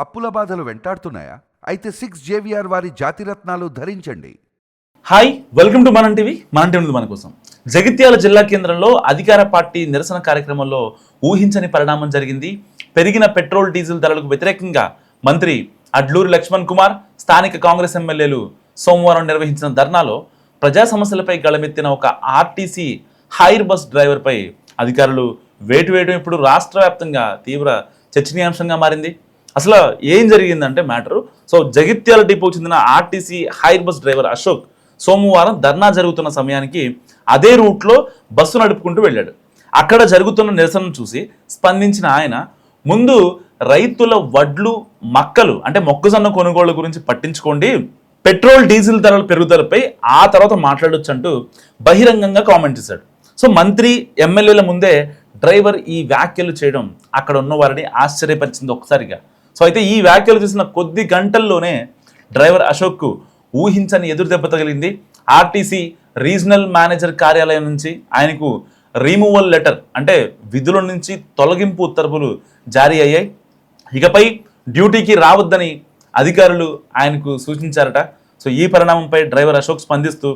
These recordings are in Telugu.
అప్పుల బాధలు వెంటాడుతున్నాయా? అయితే 6 JVR వారి జాతిరత్నాలు ధరించండి. హాయ్, వెల్కమ్ టు మనం టీవీ. మన టీవీ ఉంది మన కోసం. జగిత్యాల జిల్లా కేంద్రంలో అధికార పార్టీ నిరసన కార్యక్రమంలో ఊహించని పరిణామం జరిగింది. పెరిగిన పెట్రోల్ డీజిల్ ధరలకు వ్యతిరేకంగా మంత్రి అడ్లూరి లక్ష్మణ్ కుమార్, స్థానిక కాంగ్రెస్ ఎమ్మెల్యేలు సోమవారం నిర్వహించిన ధర్నాలో ప్రజా సమస్యలపై గళమెత్తిన ఒక ఆర్టీసీ హైర్ బస్ డ్రైవర్పై అధికారులు వేటు వేయడం ఇప్పుడు రాష్ట్ర వ్యాప్తంగా తీవ్ర చర్చనీయాంశంగా మారింది. అసలు ఏం జరిగిందంటే మ్యాటరు. సో జగిత్యాల డిపోకు చెందిన RTC hire bus driver Ashok సోమవారం ధర్నా జరుగుతున్న సమయానికి అదే రూట్లో బస్సు నడుపుకుంటూ వెళ్ళాడు. అక్కడ జరుగుతున్న నిరసనను చూసి స్పందించిన ఆయన ముందు రైతుల వడ్లు మక్కలు అంటే మొక్కజొన్న కొనుగోళ్ల గురించి పట్టించుకోండి, పెట్రోల్ డీజిల్ ధరల పెరుగుదలపై ఆ తర్వాత మాట్లాడొచ్చు అంటూ బహిరంగంగా కామెంట్ చేశాడు. సో మంత్రి ఎమ్మెల్యేల ముందే డ్రైవర్ ఈ వ్యాఖ్యలు చేయడం అక్కడ ఉన్న వారిని ఆశ్చర్యపరిచింది ఒక్కసారిగా. సో అయితే ఈ వ్యాఖ్యలు చేసిన కొద్ది గంటల్లోనే డ్రైవర్ అశోక్కు ఊహించని ఎదురు దెబ్బ తగిలింది. ఆర్టీసీ రీజనల్ మేనేజర్ కార్యాలయం నుంచి ఆయనకు రిమూవల్ లెటర్ అంటే విధుల నుంచి తొలగింపు ఉత్తర్వులు జారీ అయ్యాయి. ఇకపై డ్యూటీకి రావద్దని అధికారులు ఆయనకు సూచించారట. సో ఈ పరిణామంపై డ్రైవర్ అశోక్ స్పందిస్తూ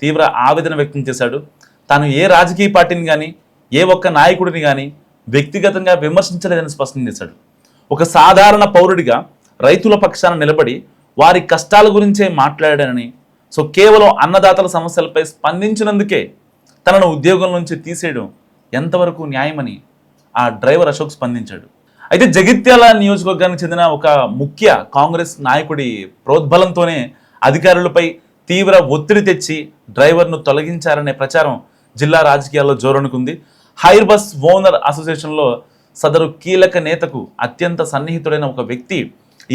తీవ్ర ఆవేదన వ్యక్తం చేశాడు. తాను ఏ రాజకీయ పార్టీని కానీ ఏ ఒక్క నాయకుడిని కానీ వ్యక్తిగతంగా విమర్శించలేదని స్పష్టం చేశాడు. ఒక సాధారణ పౌరుడిగా రైతుల పక్షాన నిలబడి వారి కష్టాల గురించే మాట్లాడానని, సో కేవలం అన్నదాతల సమస్యలపై స్పందించినందుకే తనను ఉద్యోగం నుంచి తీసేయడం ఎంతవరకు న్యాయమని ఆ డ్రైవర్ అశోక్ స్పందించాడు. అయితే జగిత్యాల నియోజకవర్గానికి చెందిన ఒక ముఖ్య కాంగ్రెస్ నాయకుడి ప్రోద్బలంతోనే అధికారులపై తీవ్ర ఒత్తిడి తెచ్చి డ్రైవర్ను తొలగించారనే ప్రచారం జిల్లా రాజకీయాల్లో జోరనుకుంది. హైర్ బస్ ఓనర్ అసోసియేషన్లో సదరు కీలక నేతకు అత్యంత సన్నిహితుడైన ఒక వ్యక్తి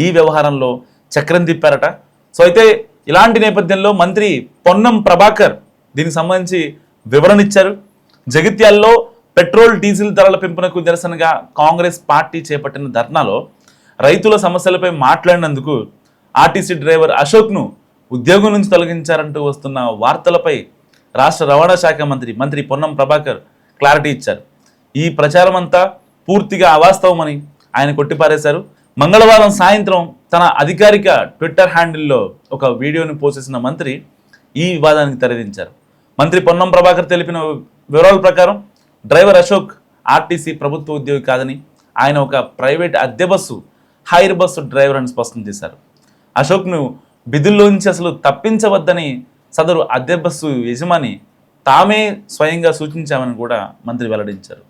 ఈ వ్యవహారంలో చక్రం తిప్పారట. సో అయితే ఇలాంటి నేపథ్యంలో మంత్రి పొన్నం ప్రభాకర్ దీనికి సంబంధించి వివరణ ఇచ్చారు. జగిత్యాల్లో పెట్రోల్ డీజిల్ ధరల పెంపునకు నిరసనగా కాంగ్రెస్ పార్టీ చేపట్టిన ధర్నాలో రైతుల సమస్యలపై మాట్లాడినందుకు ఆర్టీసీ డ్రైవర్ అశోక్ను ఉద్యోగం నుంచి తొలగించారంటూ వస్తున్న వార్తలపై రాష్ట్ర రవాణా శాఖ మంత్రి పొన్నం ప్రభాకర్ క్లారిటీ ఇచ్చారు. ఈ ప్రచారం అంతా పూర్తిగా అవాస్తవమని ఆయన కొట్టిపారేశారు. మంగళవారం సాయంత్రం తన అధికారిక ట్విట్టర్ హ్యాండిల్లో ఒక వీడియోని పోస్ట్ చేసిన మంత్రి ఈ వివాదానికి తెరదించారు. మంత్రి పొన్నం ప్రభాకర్ తెలిపిన వివరాల ప్రకారం డ్రైవర్ అశోక్ ఆర్టీసీ ప్రభుత్వ ఉద్యోగి కాదని, ఆయన ఒక ప్రైవేట్ అద్దె బస్సు హైర్ బస్సు డ్రైవర్ అని స్పష్టం చేశారు. అశోక్ను విధుల్లోంచి అసలు తప్పించవద్దని సదరు అద్దె బస్సు యజమాని తామే స్వయంగా సూచించామని కూడా మంత్రి వెల్లడించారు.